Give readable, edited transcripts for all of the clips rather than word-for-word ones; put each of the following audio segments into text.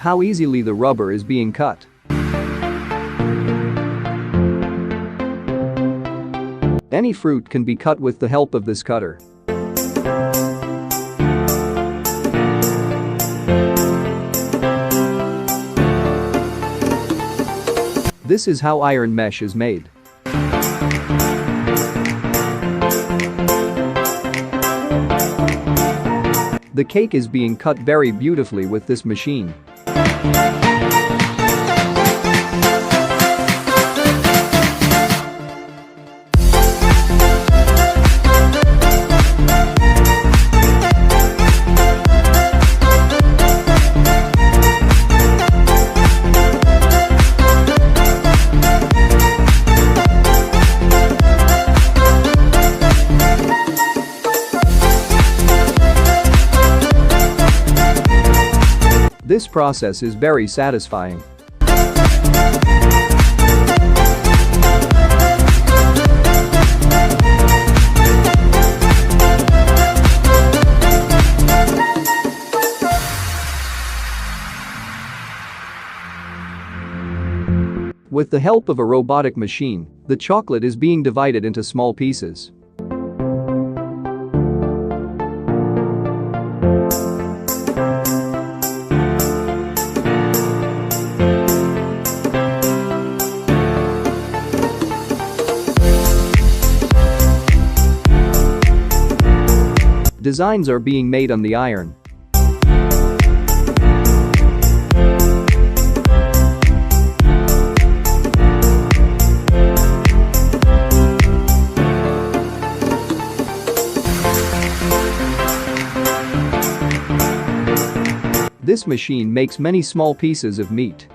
How easily the rubber is being cut. Any fruit can be cut with the help of this cutter. This is how iron mesh is made. The cake is being cut very beautifully with this machine. This process is very satisfying. With the help of a robotic machine, the chocolate is being divided into small pieces. Designs are being made on the iron. This machine makes many small pieces of meat.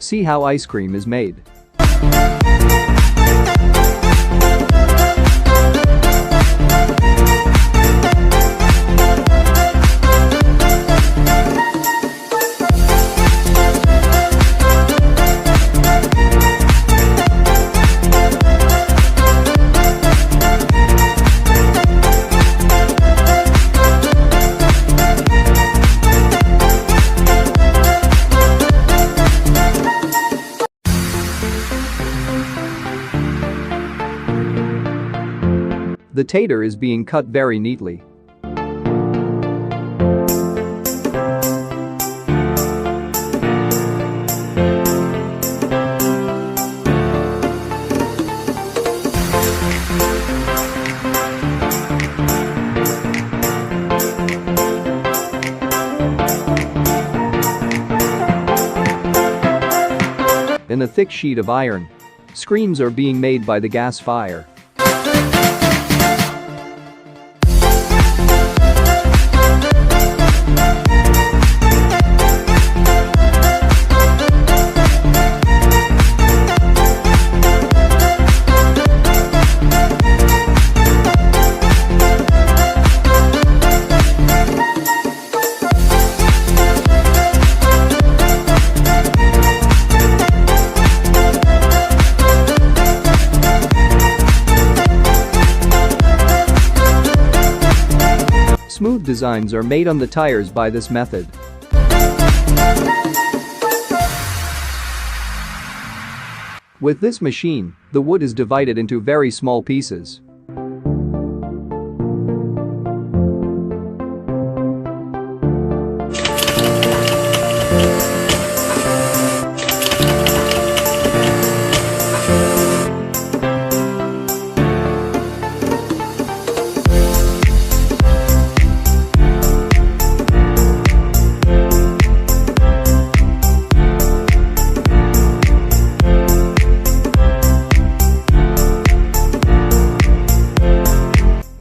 See how ice cream is made. The tater is being cut very neatly. In a thick sheet of iron, screens are being made by the gas fire. Smooth designs are made on the tires by this method. With this machine, the wood is divided into very small pieces.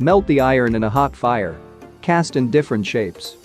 Melt the iron in a hot fire. Cast in different shapes.